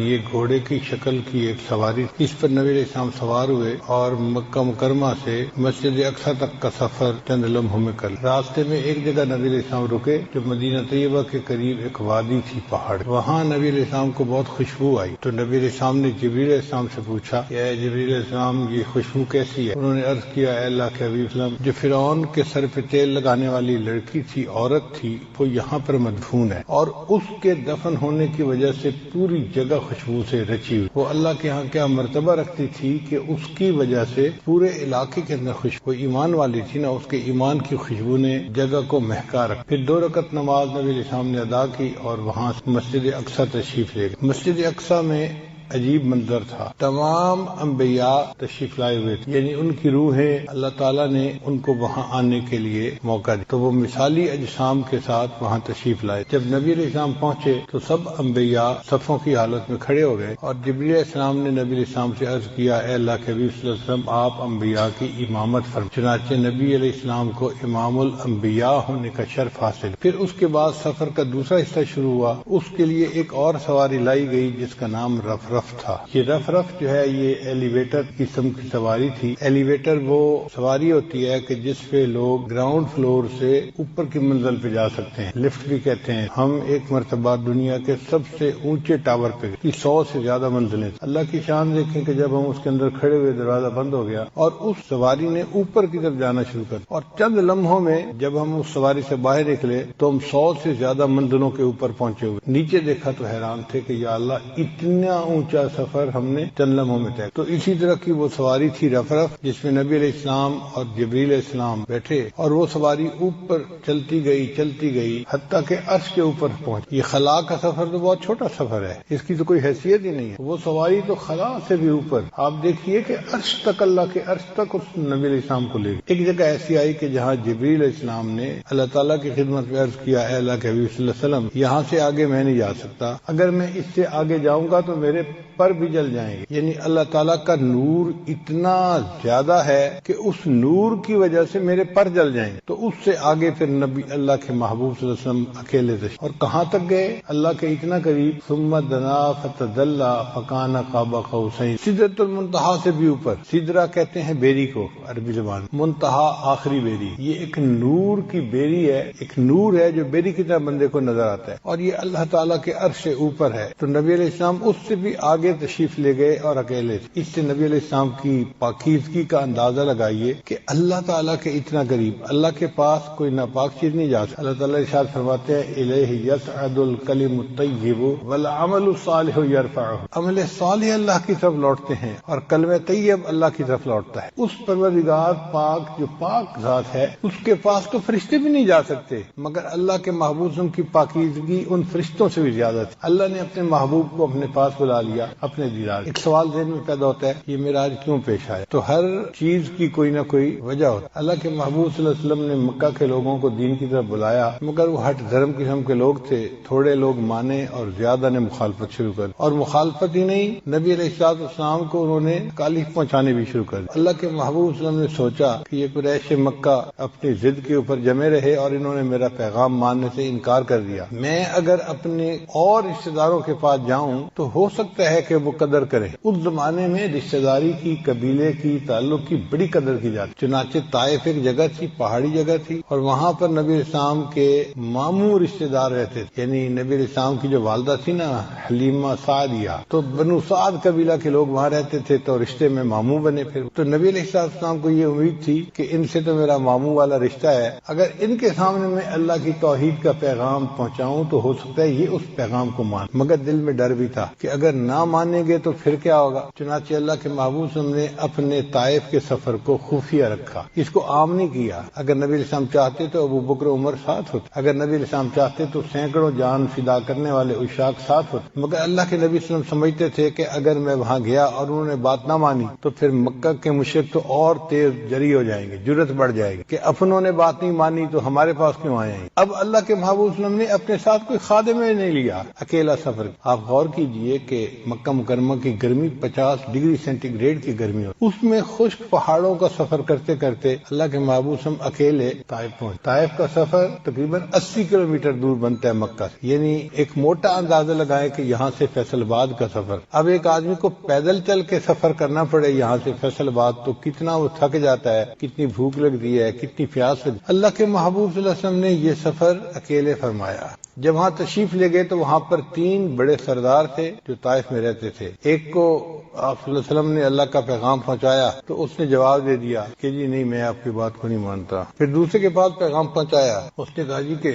یہ گھوڑے کی شکل کی ایک سواری، اس پر نبی علیہ السلام سوار ہوئے اور مکہ مکرمہ سے مسجد اقصی تک کا سفر چند لمحوں میں کر لیا۔ راستے میں ایک جگہ نبی علیہ السلام رکے جو مدینہ طیبہ کے قریب ایک وادی تھی، پہاڑ۔ وہاں نبی علیہ السلام کو بہت خوشبو آئی تو نبی علیہ السلام نے جبریل علیہ السلام سے پوچھا کہ اے جبریل علیہ السلام، یہ خوشبو کیسی ہے؟ انہوں نے عرض کیا، اے اللہ کے حبیب وسلم، جو فرعون کے سر پہ تیل لگانے والی لڑکی تھی، عورت تھی، وہ یہاں پر مدفون ہے اور اس کے دفن ہونے کی وجہ سے پوری جگہ خوشبو سے رچی ہوئی۔ وہ اللہ کے ہاں کیا مرتبہ رکھتی تھی کہ اس کی وجہ سے پورے علاقے کے اندر خوشبو، ایمان والی تھی نا، اس کے ایمان کی خوشبو نے جگہ کو مہکا رکھا۔ پھر 2 رکعت نماز نبی علیہ السلام نے ادا کی اور وہاں مسجد اقصی تشریف لے گئے۔ مسجد اقصی میں عجیب منظر تھا، تمام انبیاء تشریف لائے ہوئے تھے، یعنی ان کی روحیں اللہ تعالیٰ نے ان کو وہاں آنے کے لیے موقع دیا، تو وہ مثالی اجسام کے ساتھ وہاں تشریف لائے۔ جب نبی علیہ السلام پہنچے تو سب انبیاء صفوں کی حالت میں کھڑے ہو گئے اور جبریل علیہ السلام نے نبی علیہ السلام سے عرض کیا، اے اللہ کے حبیب صلی اللہ علیہ وسلم، آپ انبیاء کی امامت فرمائیں۔ چنانچہ نبی علیہ السلام کو امام الانبیاء ہونے کا شرف حاصل۔ پھر اس کے بعد سفر کا دوسرا حصہ شروع ہوا، اس کے لیے ایک اور سواری لائی گئی جس کا نام رف تھا۔ یہ رف جو ہے یہ ایلیویٹر قسم کی سواری تھی۔ ایلیویٹر وہ سواری ہوتی ہے کہ جس پہ لوگ گراؤنڈ فلور سے اوپر کی منزل پہ جا سکتے ہیں، لفٹ بھی کہتے ہیں۔ ہم ایک مرتبہ دنیا کے سب سے اونچے ٹاور پہ 100 سے زیادہ منزلیں، اللہ کی شان دیکھیں کہ جب ہم اس کے اندر کھڑے ہوئے دروازہ بند ہو گیا اور اس سواری نے اوپر کی طرف جانا شروع کر دیا اور چند لمحوں میں جب ہم اس سواری سے باہر نکلے تو ہم 100 سے زیادہ منزلوں کے اوپر پہنچے ہوئے۔ نیچے دیکھا تو حیران تھے کہ یا اللہ، اتنا اونچا سفر ہم نے چند لمحوں میں طے۔ تو اسی طرح کی وہ سواری تھی رف جس میں نبی علیہ السلام اور جبریل علیہ السلام بیٹھے اور وہ سواری اوپر چلتی گئی حتیٰ کہ عرش کے اوپر پہنچ۔ یہ خلا کا سفر تو بہت چھوٹا سفر ہے، اس کی تو کوئی حیثیت ہی نہیں ہے، وہ سواری تو خلا سے بھی اوپر۔ آپ دیکھیے کہ عرش تک، اللہ کے عرش تک اس نبی علیہ السلام کو لے گئی۔ ایک جگہ ایسی آئی کہ جہاں جبریل علیہ السلام نے اللہ تعالیٰ کی خدمت میں عرض کیا، اے اللہ کے حبیب صلی اللہ علیہ وسلم، یہاں سے آگے میں نہیں جا سکتا، اگر میں اس سے آگے جاؤں گا تو میرے پر بھی جل جائیں گے۔ یعنی اللہ تعالیٰ کا نور اتنا زیادہ ہے کہ اس نور کی وجہ سے میرے پر جل جائیں گے۔ تو اس سے آگے پھر نبی اللہ کے محبوب صلی اللہ علیہ وسلم اکیلے تھے اور کہاں تک گئے؟ اللہ کے اتنا قریب، ثم دنا فتدلی فکان قاب قوسین، سدرۃ المنتہا سے بھی اوپر۔ سدرہ کہتے ہیں بیری کو عربی زبان، منتہا آخری بیری۔ یہ ایک نور کی بیری ہے، ایک نور ہے جو بیری کی طرح بندے کو نظر آتا ہے اور یہ اللہ تعالیٰ کے عرش سے اوپر ہے۔ تو نبی علیہ السلام اس سے بھی آگے تشریف لے گئے اور اکیلے تھے۔ اس سے نبی علیہ السلام کی پاکیزگی کا اندازہ لگائیے کہ اللہ تعالیٰ کے اتنا قریب، اللہ کے پاس کوئی ناپاک چیز نہیں جا سکتی۔ اللہ تعالیٰ ارشاد فرماتے ہیں، الیہ یصعد الکلم الطیب والعمل الصالح یرفعہ۔ عمل صالح اللہ کی طرف لوٹتے ہیں اور کلمہ طیب اللہ کی طرف لوٹتا ہے۔ اس پروردگار پاک جو پاک ذات ہے، اس کے پاس تو فرشتے بھی نہیں جا سکتے، مگر اللہ کے محبوب کی پاکیزگی ان فرشتوں سے بھی زیادہ تھی۔ اللہ نے اپنے محبوب کو اپنے پاس بلا لیا اپنے دیدار۔ ایک سوال ذہن میں پیدا ہوتا ہے، یہ معراج کیوں پیش آیا؟ تو ہر چیز کی کوئی نہ کوئی وجہ ہوتی ہے۔ اللہ کے محبوب صلی اللہ علیہ وسلم نے مکہ کے لوگوں کو دین کی طرف بلایا، مگر وہ ہٹ دھرم قسم کے لوگ تھے، تھوڑے لوگ مانے اور زیادہ نے مخالفت شروع کر دی، اور مخالفت ہی نہیں، نبی علیہ السلام کو انہوں نے تکالیف پہنچانے بھی شروع کر دی۔ اللہ کے محبوب صلی اللہ علیہ وسلم نے سوچا کہ یہ قریش مکہ اپنی ضد کے اوپر جمے رہے اور انہوں نے میرا پیغام ماننے سے انکار کر دیا، میں اگر اپنے اور رشتہ داروں کے پاس جاؤں تو ہو سکتا ہے کہ وہ قدر کرے۔ اس زمانے میں رشتہ داری کی، قبیلے کی، تعلق کی بڑی قدر کی جاتی۔ چنانچہ طائف ایک جگہ تھی، پہاڑی جگہ تھی، اور وہاں پر نبی علیہ السلام کے ماموں رشتہ دار رہتے تھے، یعنی نبی علیہ السلام کی جو والدہ تھی نا، حلیمہ سعدیہ، تو بنو سعد قبیلہ کے لوگ وہاں رہتے تھے، تو رشتے میں ماموں بنے۔ پھر تو نبی علیہ السلام کو یہ امید تھی کہ ان سے تو میرا ماموں والا رشتہ ہے، اگر ان کے سامنے میں اللہ کی توحید کا پیغام پہنچاؤں تو ہو سکتا ہے یہ اس پیغام کو مان۔ مگر دل میں ڈر بھی تھا کہ اگر نہ مانیں گے تو پھر کیا ہوگا؟ چنانچہ اللہ کے محبوب صلی اللہ علیہ وسلم نے اپنے طائف کے سفر کو خفیہ رکھا، اس کو عام نہیں کیا۔ اگر نبی علیہ السلام چاہتے تو ابو بکر عمر ساتھ ہوتے، اگر نبی علیہ السلام چاہتے تو سینکڑوں جان فدا کرنے والے عشاق ساتھ ہوتے، مگر اللہ کے نبی صلی اللہ علیہ وسلم سمجھتے تھے کہ اگر میں وہاں گیا اور انہوں نے بات نہ مانی تو پھر مکہ کے مشرک تو اور تیز جری ہو جائیں گے، جرت بڑھ جائے گی کہ اپنوں نے بات نہیں مانی تو ہمارے پاس کیوں آئے ہیں۔ اب اللہ کے محبوب صلی اللہ علیہ وسلم نے اپنے ساتھ کوئی خادم نہیں لیا، اکیلا سفر۔ آپ غور کیجئے کہ مکہ مکرمہ کی گرمی 50 ڈگری سینٹی گریڈ کی گرمی ہو، اس میں خشک پہاڑوں کا سفر کرتے کرتے اللہ کے محبوب ہم اکیلے طائف پہنچے۔ طائف کا سفر تقریباً 80 کلومیٹر دور بنتا ہے مکہ سے، یعنی ایک موٹا اندازہ لگائے کہ یہاں سے فیصل آباد کا سفر، اب ایک آدمی کو پیدل چل کے سفر کرنا پڑے یہاں سے فیصل آباد تو کتنا وہ تھک جاتا ہے، کتنی بھوک لگتی ہے، کتنی پیاس لگتی ہے۔ اللہ کے محبوب صلی اللہ علیہ وسلم نے یہ سفر اکیلے فرمایا۔ جب وہاں تشریف لے گئے تو وہاں پر 3 بڑے سردار تھے جو طائف میں رہتے تھے۔ ایک کو آپ صلی اللہ علیہ وسلم نے اللہ کا پیغام پہنچایا تو اس نے جواب دے دیا کہ جی نہیں، میں آپ کی بات کو نہیں مانتا۔ پھر دوسرے کے پاس پیغام پہنچایا، اس نے کہا جی کہ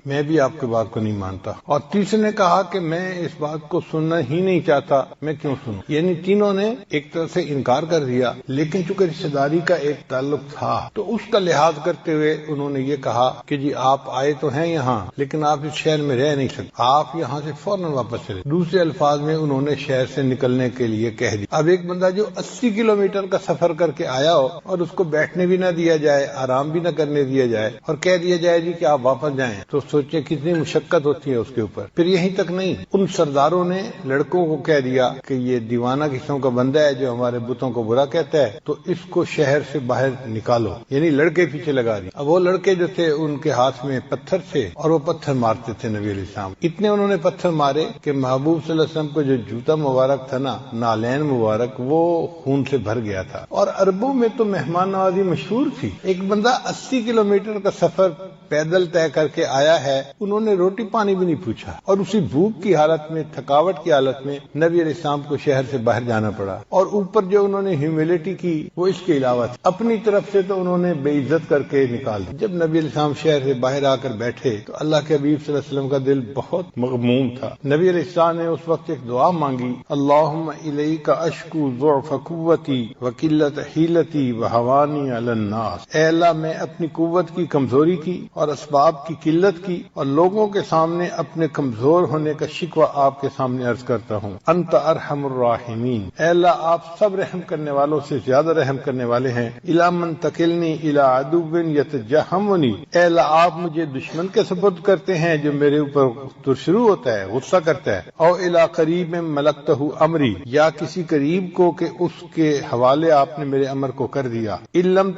میں بھی آپ کی بات کو نہیں مانتا۔ اور تیسرے نے کہا کہ میں اس بات کو سننا ہی نہیں چاہتا، میں کیوں سنوں۔ یعنی تینوں نے ایک طرح سے انکار کر دیا، لیکن چونکہ رشتہ داری کا ایک تعلق تھا تو اس کا لحاظ کرتے ہوئے انہوں نے یہ کہا کہ جی آپ آئے تو ہیں یہاں، لیکن آپ اس شہر میں رہ نہیں سکتے، آپ یہاں سے فوراً واپس چلے۔ دوسرے الفاظ میں انہوں نے شہر سے نکلنے کے لیے کہہ دیا۔ اب ایک بندہ جو 80 کلومیٹر کا سفر کر کے آیا ہو اور اس کو بیٹھنے بھی نہ دیا جائے، آرام بھی نہ کرنے دیا جائے اور کہہ دیا جائے جی کہ آپ واپس جائیں، تو سوچیں کتنی مشقت ہوتی ہے اس کے اوپر۔ پھر یہیں تک نہیں، ان سرداروں نے لڑکوں کو کہہ دیا کہ یہ دیوانہ قسم کا بندہ ہے جو ہمارے بتوں کو برا کہتا ہے، تو اس کو شہر سے باہر نکالو، یعنی لڑکے پیچھے لگا دی۔ اب وہ لڑکے جو تھے ان کے ہاتھ میں پتھر تھے اور وہ پتھر مارتے تھے نبی علیہ السلام۔ اتنے انہوں نے پتھر مارے کہ محبوب صلی اللہ علیہ وسلم کو جو جوتا مبارک تھا نا، نالین مبارک، وہ خون سے بھر گیا تھا۔ اور عربوں میں تو مہمان نوازی مشہور تھی۔ ایک بندہ 80 کلومیٹر کا سفر پیدل طے کر کے آیا ہے، انہوں نے روٹی پانی بھی نہیں پوچھا، اور اسی بھوک کی حالت میں، تھکاوٹ کی حالت میں نبی علیہ السلام کو شہر سے باہر جانا پڑا۔ اور اوپر جو انہوں نے ہیوملٹی کی وہ اس کے علاوہ تھی، اپنی طرف سے تو انہوں نے بے عزت کر کے نکال دی۔ جب نبی علیہ السلام شہر سے باہر آ کر بیٹھے تو اللہ کے حبیب صلی اللہ علیہ وسلم کا دل بہت مغموم تھا۔ نبی علیہ السلام نے اس وقت ایک دعا مانگی، اللہم الیک اشکو ضعف قوتی وقلت حیلتی وہوانی علی الناس۔ اے اللہ، میں اپنی قوت کی کمزوری کی اور اسباب کی قلت کی اور لوگوں کے سامنے اپنے کمزور ہونے کا شکوہ آپ کے سامنے عرض کرتا ہوں۔ انت ارحم الراحمین، اے اللہ آپ سب رحم کرنے والوں سے زیادہ رحم کرنے والے ہیں۔ الی من تکلنی الی عدو یتجہمنی، اے اللہ آپ مجھے دشمن کے سپرد کرتے ہیں جو میرے اوپر شروع ہوتا ہے، غصہ کرتا ہے۔ او الی قریب ملکتہ امری، یا کسی قریب کو کہ اس کے حوالے آپ نے میرے امر کو کر دیا۔ ان لم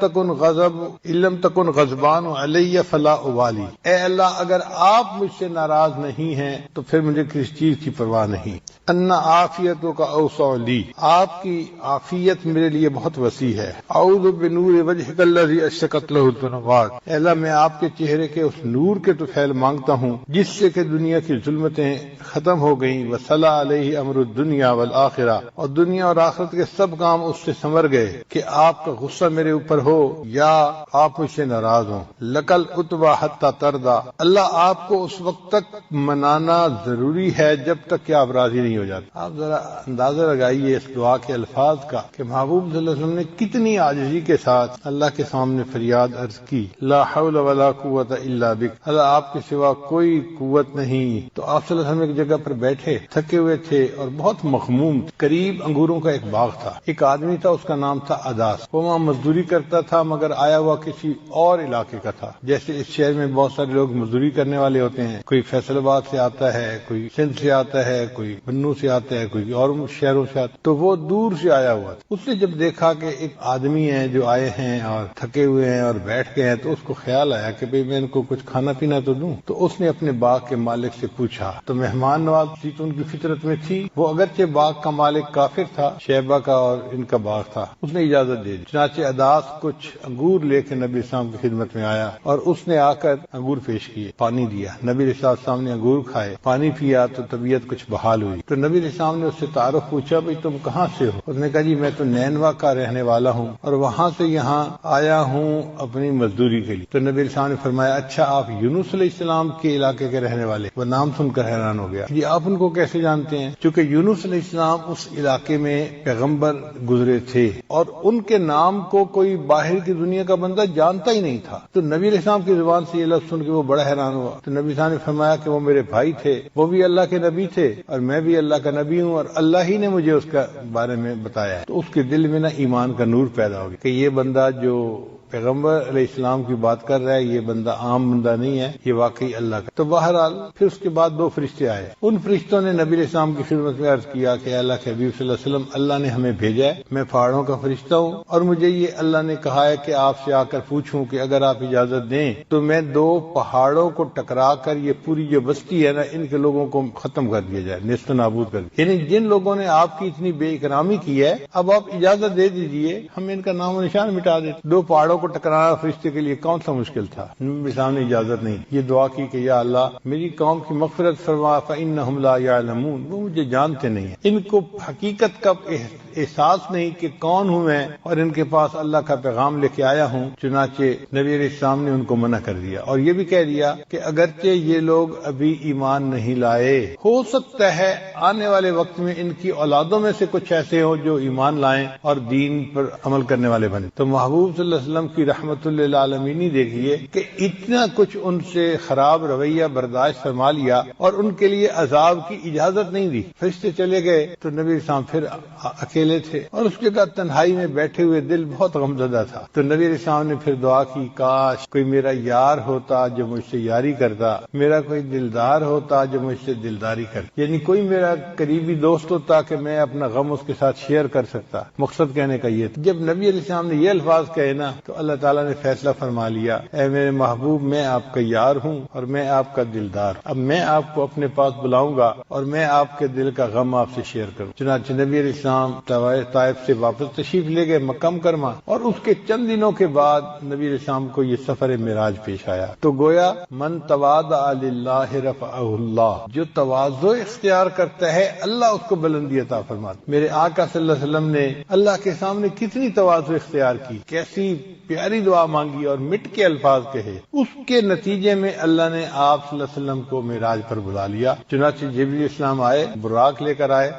تکن غضبان علی فلا ابالی، اے اللہ اگر آپ مجھ سے ناراض نہیں ہیں تو پھر مجھے کسی چیز کی پرواہ نہیں۔ ان عافیتک اوسع لی، آپ کی عافیت میرے لیے بہت وسیع ہے۔ اعوذ بنور وجہک الذی اشرقت لہ الظلمات، اے اللہ میں آپ کے چہرے کے اس نور کے تو فیل مانگتا ہوں جس سے کہ دنیا کی ظلمتیں ختم ہو گئیں۔ وصلی علیہ امر الدنیا والآخرہ، اور دنیا اور آخرت کے سب کام اس سے سنور گئے کہ آپ کا غصہ میرے اوپر ہو یا آپ مجھ سے ناراض ہوں۔ لکل اتبا حتی ترضا، اللہ آپ کو اس وقت تک منانا ضروری ہے جب تک کہ آپ راضی نہیں ہو جاتے۔ آپ ذرا اندازہ لگائیے اس دعا کے الفاظ کا کہ محبوب صلی اللہ علیہ وسلم نے کتنی عاجزی کے ساتھ اللہ کے سامنے فریاد عرض کی، لا حول ولا قوت الا بک، اللہ آپ کے سوا کوئی قوت نہیں۔ تو آپ صلی اللہ علیہ وسلم ایک جگہ پر بیٹھے تھکے ہوئے تھے اور بہت مغموم، قریب انگوروں کا ایک باغ تھا، ایک آدمی تھا اس کا نام تھا اداس، وہ وہاں مزدوری کرتا تھا مگر آیا ہوا کسی اور علاقے کا تھا۔ جیسے اس شہر میں بہت سارے لوگ مزدوری کرنے والے ہوتے ہیں، کوئی فیصل آباد سے آتا ہے، کوئی سندھ سے آتا ہے، کوئی بنو سے آتا ہے، کوئی اور شہروں سے آتا ہے، تو وہ دور سے آیا ہوا تھا۔ اس نے جب دیکھا کہ ایک آدمی ہے جو آئے ہیں اور تھکے ہوئے ہیں اور بیٹھ گئے ہیں تو اس کو خیال آیا کہ بھئی میں ان کو کچھ کھانا پینا تو دوں۔ تو اس نے اپنے باغ کے مالک سے پوچھا، تو مہمان نوازی تو ان کی فطرت میں تھی، وہ اگرچہ باغ کا مالک کافر تھا، شیبہ کا اور ان کا باغ تھا، اس نے اجازت دے دی۔ چنانچہ اداس کچھ انگور لے کے نبی السلام کی خدمت میں آیا اور اس نے آ کر انگور پیش کیے، پانی دیا، نبی السلام نے انگور کھائے، پانی پیا تو طبیعت کچھ بحال ہوئی۔ تو نبی السلام نے اس سے تعارف پوچھا، بھئی تم کہاں سے ہو؟ اس نے کہا جی میں تو نینوا کا رہنے والا ہوں اور وہاں سے یہاں آیا ہوں اپنی مزدوری کے لیے۔ تو نبی السلام نے فرمایا اچھا آپ یونس علیہ السلام کے علاقے کے رہنے والے؟ وہ نام سن کر حیران ہو گیا، جی آپ ان کو کیسے جانتے ہیں؟ چونکہ یونس علیہ السلام اس علاقے میں پیغمبر گزرے تھے اور ان کے نام کو کوئی باہر کی دنیا کا بندہ جانتا ہی نہیں تھا۔ تو نبی علیہ السلام کی زبان سے یہ لفظ سن کے وہ بڑا حیران ہوا۔ تو نبی السلام نے فرمایا کہ وہ میرے بھائی تھے، وہ بھی اللہ کے نبی تھے اور میں بھی اللہ کا نبی ہوں اور اللہ ہی نے مجھے اس کا بارے میں بتایا ہے۔ تو اس کے دل میں نا ایمان کا نور پیدا ہو گیا کہ یہ بندہ جو پیغمبر علیہ السلام کی بات کر رہا ہے، یہ بندہ عام بندہ نہیں ہے، یہ واقعی اللہ کا۔ تو بہرحال پھر اس کے بعد 2 فرشتے آئے، ان فرشتوں نے نبی علیہ السلام کی خدمت میں عرض کیا کہ اللہ کے حبیب صلی اللہ علیہ وسلم، اللہ نے ہمیں بھیجا ہے، میں پہاڑوں کا فرشتہ ہوں، اور مجھے یہ اللہ نے کہا ہے کہ آپ سے آ کر پوچھوں کہ اگر آپ اجازت دیں تو میں 2 پہاڑوں کو ٹکرا کر یہ پوری جو بستی ہے نا، ان کے لوگوں کو ختم کر دیا جائے، نیست و نابود کر دیا۔ یعنی جن لوگوں نے آپ کی اتنی بے اکرامی کی ہے، اب آپ اجازت دے دیجئے، ہم ان کا نام و نشان مٹا دیتے۔ 2 پہاڑوں کو ٹکرانا فرشتے کے لیے کون سا مشکل تھا؟ نبی صاحب نے اجازت نہیں، یہ دعا کی کہ یا اللہ میری قوم کی مغفرت فرما، فإنہم لا یعلمون، وہ مجھے جانتے نہیں ہیں، ان کو حقیقت کا احساس نہیں کہ کون ہوں میں، اور ان کے پاس اللہ کا پیغام لے کے آیا ہوں۔ چنانچہ نبی علیہ السلام نے ان کو منع کر دیا، اور یہ بھی کہہ دیا کہ اگرچہ یہ لوگ ابھی ایمان نہیں لائے، ہو سکتا ہے آنے والے وقت میں ان کی اولادوں میں سے کچھ ایسے ہوں جو ایمان لائیں اور دین پر عمل کرنے والے بنے۔ تو محبوب صلی اللہ علیہ وسلم کی رحمت للعالمین دیکھیے کہ اتنا کچھ ان سے خراب رویہ برداشت فرما لیا اور ان کے لیے عذاب کی اجازت نہیں دی۔ فرشتے چلے گئے تو نبی علیہ السلام پھر اکیلے تھے، اور اس کے بعد تنہائی میں بیٹھے ہوئے دل بہت غمزدہ تھا۔ تو نبی علیہ السلام نے پھر دعا کی، کاش کوئی میرا یار ہوتا جو مجھ سے یاری کرتا، میرا کوئی دلدار ہوتا جو مجھ سے دلداری کرتا، یعنی کوئی میرا قریبی دوست ہوتا کہ میں اپنا غم اس کے ساتھ شیئر کر سکتا۔ مقصد کہنے کا یہ تھا۔ جب نبی علیہ السلام نے یہ الفاظ کہے نا تو اللہ تعالیٰ نے فیصلہ فرما لیا، اے میرے محبوب میں آپ کا یار ہوں اور میں آپ کا دلدار، اب میں آپ کو اپنے پاس بلاؤں گا اور میں آپ کے دل کا غم آپ سے شیئر کروں۔ چنانچہ نبی علیہ السلام طائف سے واپس تشریف لے گئے مکہ مکرمہ، اور اس کے چند دنوں کے بعد نبی علیہ السلام کو یہ سفر معراج پیش آیا۔ تو گویا من تواضع للہ رفعہ اللہ، جو تواضع اختیار کرتا ہے اللہ اس کو بلندی عطا فرماتا۔ میرے آقا صلی اللہ علیہ وسلم نے اللہ کے سامنے کتنی تواضع اختیار کی، کیسی پیاری دعا مانگی اور مٹ کے الفاظ کہے، اس کے نتیجے میں اللہ نے آپ صلی اللہ علیہ وسلم کو معراج پر بلا لیا۔ چنانچہ جبریل علیہ السلام آئے، براق لے کر آئے،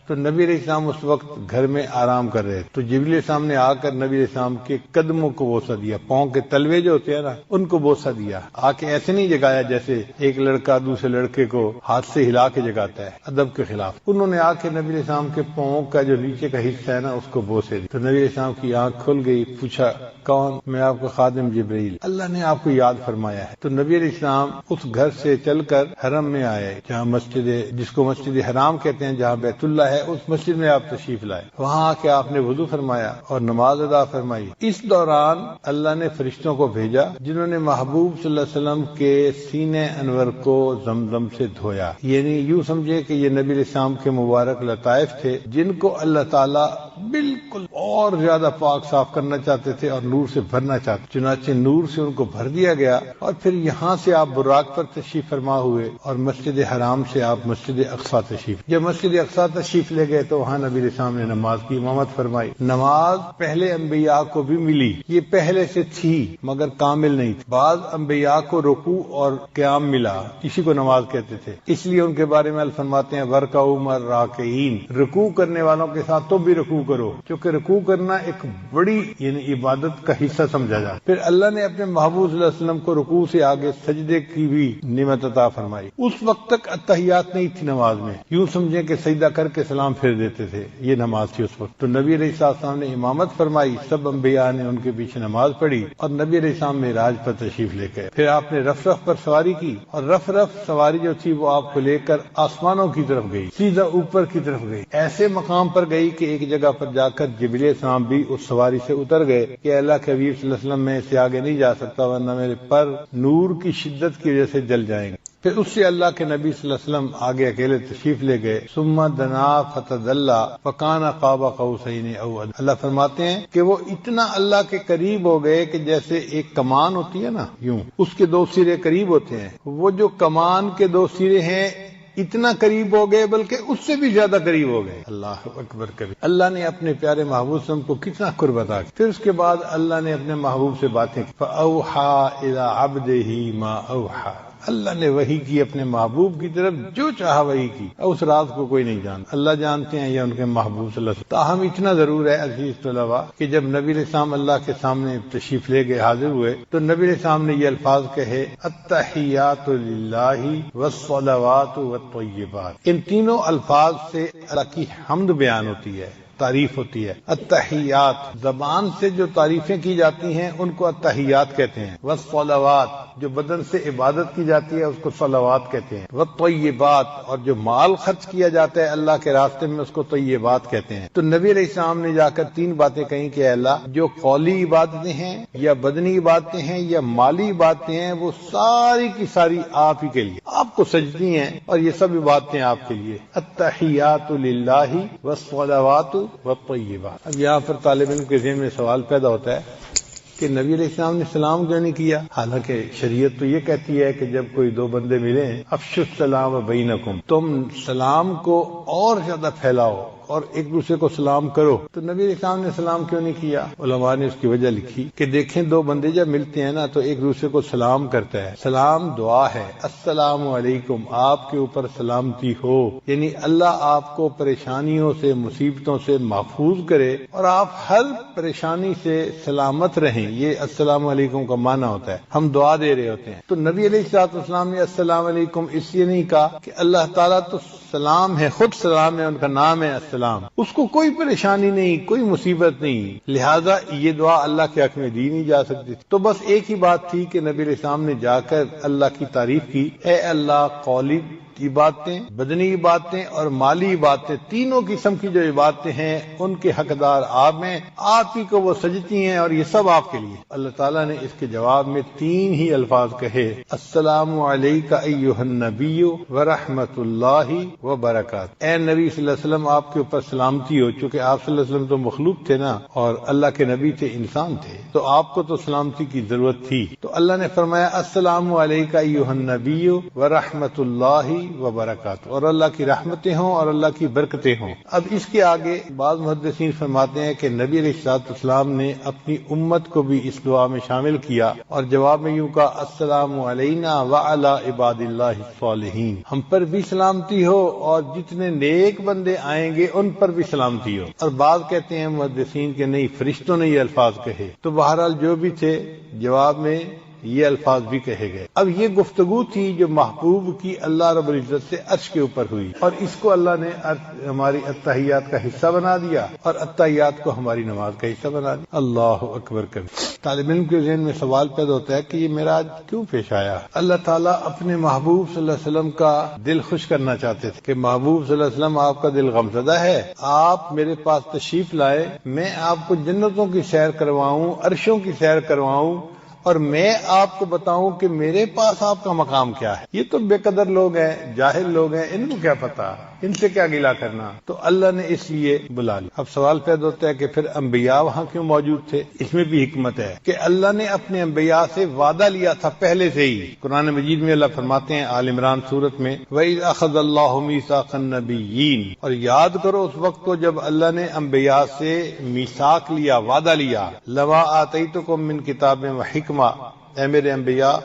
تو نبی علیہ السلام اس وقت گھر میں آرام کر رہے، تو جبریل علیہ السلام نے آ کر نبی علیہ السلام کے قدموں کو بوسہ دیا، پاؤں کے تلوے جو ہوتے ہیں نا ان کو بوسہ دیا، آ کے ایسے نہیں جگایا جیسے ایک لڑکا دوسرے لڑکے کو ہاتھ سے ہلا کے جگاتا ہے، ادب کے خلاف۔ انہوں نے آ کے نبی علیہ السلام کے پاؤں کا جو نیچے کا حصہ ہے نا اس کو بوسے دی۔ تو نبی علیہ السلام کی آنکھ کھل گئی، پوچھا کون؟ میں آپ کا خادم جبریل، اللہ نے آپ کو یاد فرمایا ہے۔ تو نبی علیہ السلام اس گھر سے چل کر حرم میں آئے، جہاں مسجد جس کو مسجد حرام کہتے ہیں، جہاں بیت اللہ ہے، اس مسجد میں آپ تشریف لائے۔ وہاں آ کے آپ نے وضو فرمایا اور نماز ادا فرمائی۔ اس دوران اللہ نے فرشتوں کو بھیجا جنہوں نے محبوب صلی اللہ علیہ وسلم کے سینے انور کو زمزم سے دھویا، یعنی یوں سمجھے کہ یہ نبی علیہ السلام کے مبارک لطائف تھے جن کو اللہ تعالیٰ بالکل اور زیادہ پاک صاف کرنا چاہتے تھے اور نور سے بھرنا چاہتے، چنانچہ نور سے ان کو بھر دیا گیا، اور پھر یہاں سے آپ براق پر تشریف فرما ہوئے اور مسجد حرام سے آپ مسجد اقصی تشریف۔ جب مسجد اقصی تشریف لے گئے تو وہاں نبی علیہ السلام نے نماز کی امامت فرمائی۔ نماز پہلے انبیاء کو بھی ملی، یہ پہلے سے تھی مگر کامل نہیں تھی۔ بعض انبیاء کو رکوع اور قیام ملا، اسی کو نماز کہتے تھے، اس لیے ان کے بارے میں فرماتے ہیں ورکعوا مع الراکعین، رکوع کرنے والوں کے ساتھ تو بھی رکوع کرو، کیونکہ رکوع کرنا ایک بڑی یعنی عبادت کا حصہ سمجھا جاتا۔ پھر اللہ نے اپنے محبوب صلی اللہ علیہ وسلم کو رکوع سے آگے سجدے کی بھی نعمت عطا فرمائی۔ اس وقت تک اتحیات نہیں تھی نماز میں، یوں سمجھیں کہ سجدہ کر کے سلام پھیر دیتے تھے، یہ نماز تھی اس وقت۔ تو نبی علیہ السلام نے امامت فرمائی، سب انبیاء نے ان کے پیچھے نماز پڑھی، اور نبی علیہ السلام معراج پر تشریف لے گئے۔ پھر آپ نے رف رف پر سواری کی، اور رف رف سواری جو تھی وہ آپ کو لے کر آسمانوں کی طرف گئی، سیدھا اوپر کی طرف گئی، ایسے مقام پر گئی کہ ایک جگہ پر جا کر جبریل علیہ السلام بھی اس سواری سے اتر گئے کہ اللہ کے حبیب صلی اللہ علیہ وسلم میں اس سے آگے نہیں جا سکتا ورنہ میرے پر نور کی شدت کی وجہ سے جل جائیں گے۔ پھر اس سے اللہ کے نبی صلی اللہ علیہ وسلم آگے اکیلے تشریف لے گئے۔ ثم دنا فتدلى فكان قاب قوسين او ادنى، اللہ فرماتے ہیں کہ وہ اتنا اللہ کے قریب ہو گئے کہ جیسے ایک کمان ہوتی ہے نا، یوں اس کے 2 سرے قریب ہوتے ہیں، وہ جو کمان کے 2 سرے ہیں اتنا قریب ہو گئے بلکہ اس سے بھی زیادہ قریب ہو گئے۔ اللہ اکبر کبیر، اللہ نے اپنے پیارے محبوب صلی اللہ علیہ وسلم کو کتنا قرب عطا کیا۔ پھر اس کے بعد اللہ نے اپنے محبوب سے باتیں کی، فَأَوْحَى إِلَىٰ عَبْدِهِ مَا أَوْحَى، اللہ نے وحی کی اپنے محبوب کی طرف جو چاہا وحی کی، اس راز کو کوئی نہیں جانتا، اللہ جانتے ہیں یا ان کے محبوب صلی اللہ علیہ وسلم۔ تاہم اتنا ضرور ہے عزیز طلباء کہ جب نبی علیہ السلام اللہ کے سامنے تشریف لے گئے، حاضر ہوئے، تو نبی علیہ السلام نے یہ الفاظ کہے، التحیات للہ والصلوات والطیبات۔ ان تینوں الفاظ سے اللہ کی حمد بیان ہوتی ہے، تعریف ہوتی ہے. التحیات زبان سے جو تعریفیں کی جاتی ہیں ان کو التحیات کہتے ہیں. والصلوات جو بدن سے عبادت کی جاتی ہے اس کو صلوات کہتے ہیں. والطیبات اور جو مال خرچ کیا جاتا ہے اللہ کے راستے میں اس کو طیبات کہتے ہیں. تو نبی علیہ السلام نے جا کر 3 باتیں کہیں کہ اے اللہ جو قولی عبادتیں ہیں یا بدنی عبادتیں ہیں یا مالی عبادتیں ہیں وہ ساری کی ساری آپ ہی کے لیے، آپ کو سجدی ہیں اور یہ سب عبادتیں آپ کے لیے. التحیات للہ والصلوات والطیبات. اب یہاں پر طالب علم کے ذہن میں سوال پیدا ہوتا ہے کہ نبی علیہ السلام نے سلام کیوں نہیں کیا؟ حالانکہ شریعت تو یہ کہتی ہے کہ جب کوئی 2 بندے ملیں افشوا السلام بینکم، تم سلام کو اور زیادہ پھیلاؤ اور ایک دوسرے کو سلام کرو. تو نبی علیہ السلام نے سلام کیوں نہیں کیا؟ علماء نے اس کی وجہ لکھی کہ دیکھیں 2 بندے جب ملتے ہیں نا تو ایک دوسرے کو سلام کرتا ہے. سلام دعا ہے. السلام علیکم، آپ کے اوپر سلامتی ہو، یعنی اللہ آپ کو پریشانیوں سے مصیبتوں سے محفوظ کرے اور آپ ہر پریشانی سے سلامت رہیں. یہ السلام علیکم کا معنی ہوتا ہے. ہم دعا دے رہے ہوتے ہیں. تو نبی علیہ السلام نے السلام علیکم اس لیے نہیں کہا کہ اللہ تعالیٰ تو سلام ہے، خود سلام ہے، ان کا نام ہے السلام، اس کو کوئی پریشانی نہیں، کوئی مصیبت نہیں، لہذا یہ دعا اللہ کے حق میں دی نہیں جا سکتی. تو بس ایک ہی بات تھی کہ نبی علیہ السلام نے جا کر اللہ کی تعریف کی. اے اللہ قولی عبادتیں، بدنی عبادتیں اور مالی عبادتیں، تینوں قسم کی جو عبادتیں ہیں ان کے حقدار آپ ہیں، آپ ہی کو وہ سجدتی ہیں اور یہ سب آپ کے لیے. اللہ تعالیٰ نے اس کے جواب میں 3 ہی الفاظ کہے، السلام علیک ایھا النبی ورحمۃ اللہ وبرکاتہ. اے نبی صلی اللہ علیہ وسلم آپ کے اوپر سلامتی ہو. چونکہ آپ صلی اللہ علیہ وسلم تو مخلوق تھے نا اور اللہ کے نبی تھے، انسان تھے، تو آپ کو تو سلامتی کی ضرورت تھی. تو اللہ نے فرمایا السلام علیک ایھا النبی ورحمۃ اللہ وبرکاتہ، اور اللہ کی رحمتیں ہوں اور اللہ کی برکتیں ہوں. اب اس کے آگے بعض محدثین فرماتے ہیں کہ نبی علیہ الصلوۃ والسلام نے اپنی امت کو بھی اس دعا میں شامل کیا اور جواب میں یوں کہا السلام علینا وعلی عباد اللہ الصالحین، ہم پر بھی سلامتی ہو اور جتنے نیک بندے آئیں گے ان پر بھی سلامتی ہو. اور بعض کہتے ہیں محدثین کے نہیں، فرشتوں نے یہ الفاظ کہے. تو بہرحال جو بھی تھے جواب میں یہ الفاظ بھی کہے گئے. اب یہ گفتگو تھی جو محبوب کی اللہ رب العزت سے عرش کے اوپر ہوئی اور اس کو اللہ نے ہماری التحیات کا حصہ بنا دیا اور التحیات کو ہماری نماز کا حصہ بنا دیا. اللہ اکبر کبیر. طالب علم کے ذہن میں سوال پیدا ہوتا ہے کہ یہ معراج کیوں پیش آیا؟ اللہ تعالیٰ اپنے محبوب صلی اللہ علیہ وسلم کا دل خوش کرنا چاہتے تھے کہ محبوب صلی اللہ علیہ وسلم آپ کا دل غمزدہ ہے، آپ میرے پاس تشریف لائے، میں آپ کو جنتوں کی سیر کرواؤں، عرشوں کی سیر کرواؤں اور میں آپ کو بتاؤں کہ میرے پاس آپ کا مقام کیا ہے. یہ تو بے قدر لوگ ہیں، جاہل لوگ ہیں، ان کو کیا پتا، ان سے کیا گلہ کرنا. تو اللہ نے اس لیے بلا لیا. اب سوال پیدا ہوتا ہے کہ پھر انبیاء وہاں کیوں موجود تھے؟ اس میں بھی حکمت ہے کہ اللہ نے اپنے انبیاء سے وعدہ لیا تھا پہلے سے ہی. قرآن مجید میں اللہ فرماتے ہیں آل عمران سورت میں وَإِذْ أَخَذَ اللَّهُ مِيثَاقَ النَّبِيِّينَ، اور یاد کرو اس وقت کو جب اللہ نے انبیاء سے میثاق لیا، وعدہ لیا. لَمَا آتَيْتُكُم مِّن کتاب وحکمہ، اے میرے انبیاء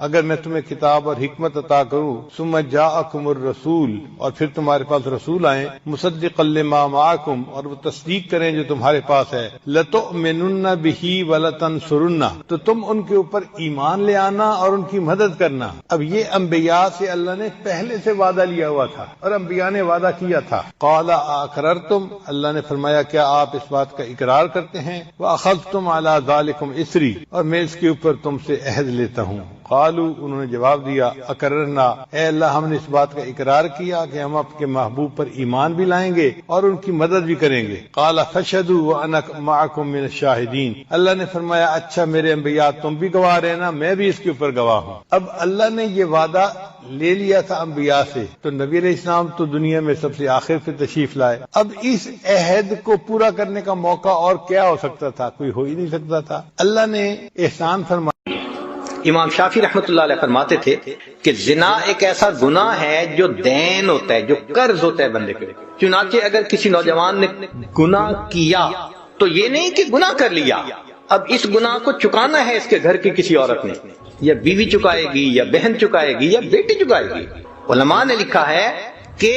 اگر میں تمہیں کتاب اور حکمت عطا کروں، ثم جاءکم الرسول، اور پھر تمہارے پاس رسول آئیں، مصدقا لما معکم، اور وہ تصدیق کریں جو تمہارے پاس ہے، لتؤمنن بہ ولتنصرنہ، تو تم ان کے اوپر ایمان لے آنا اور ان کی مدد کرنا. اب یہ انبیاء سے اللہ نے پہلے سے وعدہ لیا ہوا تھا اور انبیاء نے وعدہ کیا تھا. قال اقررتم، اللہ نے فرمایا کیا آپ اس بات کا اقرار کرتے ہیں؟ واخذتم علی ذلکم اسری، اور میں اس کے اوپر تم سے عہد لیتا ہوں. قالو، انہوں نے جواب دیا اقررنا، اے اللہ ہم نے اس بات کا اقرار کیا کہ ہم آپ کے محبوب پر ایمان بھی لائیں گے اور ان کی مدد بھی کریں گے. قال فاشهدوا وانا معكم من الشاہدین، اللہ نے فرمایا اچھا میرے انبیاء تم بھی گواہ رہنا، میں بھی اس کے اوپر گواہ ہوں. اب اللہ نے یہ وعدہ لے لیا تھا انبیاء سے، تو نبی علیہ السلام تو دنیا میں سب سے آخر پہ تشریف لائے. اب اس عہد کو پورا کرنے کا موقع اور کیا ہو سکتا تھا؟ کوئی ہو ہی نہیں سکتا تھا. اللہ نے احسان فرمایا. امام شافعی رحمۃ اللہ علیہ فرماتے تھے کہ زنا ایک ایسا گناہ ہے جو دین ہوتا ہے، جو قرض ہوتا ہے بندے کے. چنانچہ اگر کسی نوجوان نے گناہ کیا تو یہ نہیں کہ گناہ کر لیا، اب اس گناہ کو چکانا ہے اس کے گھر کی کسی عورت نے، یا بیوی چکائے گی یا بہن چکائے گی یا بیٹی چکائے گی. علماء نے لکھا ہے کہ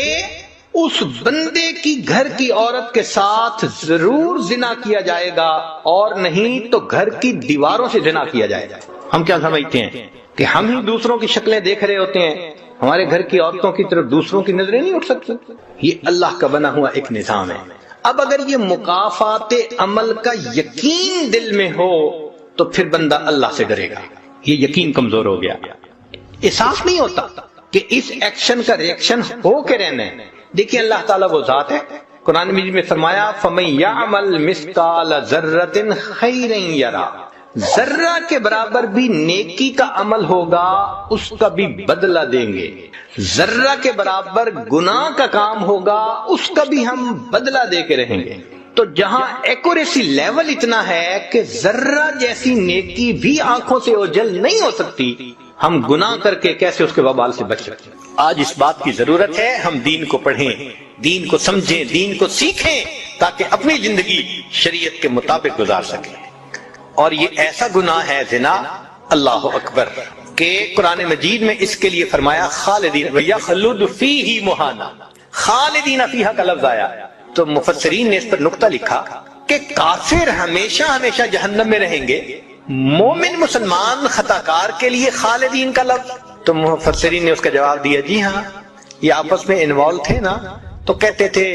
اس بندے کی گھر کی عورت کے ساتھ ضرور زنا کیا جائے گا، اور نہیں تو گھر کی دیواروں سے زنا کیا جائے گا. ہم کیا سمجھتے ہیں کہ ہم ہی دوسروں کی شکلیں دیکھ رہے ہوتے ہیں، ہمارے گھر کی عورتوں کی طرف دوسروں کی نظریں نہیں اٹھ سکتی. یہ اللہ کا بنا ہوا ایک نظام ہے. اب اگر یہ مکافات عمل کا یقین دل میں ہو تو پھر بندہ اللہ سے ڈرے گا. یہ یقین کمزور ہو گیا, احساس نہیں ہوتا کہ اس ایکشن کا ریئیکشن ہو کے رہنا ہے. دیکھیں اللہ تعالیٰ وہ ذات ہے, قرآن مجید میں فرمایا فَمَن يَعْمَلْ مِثْقَالَ ذَرَّةٍ خَيْرًا يَرَهُ, ذرہ کے برابر بھی نیکی کا عمل ہوگا اس کا بھی بدلہ دیں گے. ذرہ کے برابر گناہ کا کام ہوگا اس کا بھی ہم بدلہ دے کے رہیں گے. تو جہاں ایکوریسی لیول اتنا ہے کہ ذرہ جیسی نیکی بھی آنکھوں سے اوجھل نہیں ہو سکتی, ہم گناہ کر کے کیسے اس کے وبال سے بچ سکتے ہیں. آج اس بات کی ضرورت ہے ہم دین کو پڑھیں, دین کو سمجھیں, دین کو سیکھیں تاکہ اپنی زندگی شریعت کے مطابق گزار سکیں. اور یہ ایسا گناہ ہے زنا, اللہ اکبر, کہ قرآن مجید میں اس کے لیے فرمایا خالدین وَيَخْلُدُ فِيهِ مُهَانًا, خالدین فیہا کا لفظ آیا. تو مفسرین نے اس پر نقطہ لکھا کہ کافر ہمیشہ ہمیشہ جہنم میں رہیں گے, مومن مسلمان خطا کار کے لیے خالدین کا لفظ. تو مفسرین نے اس کا جواب دیا جی ہاں, یہ آپس میں انوالو تھے نا, تو کہتے تھے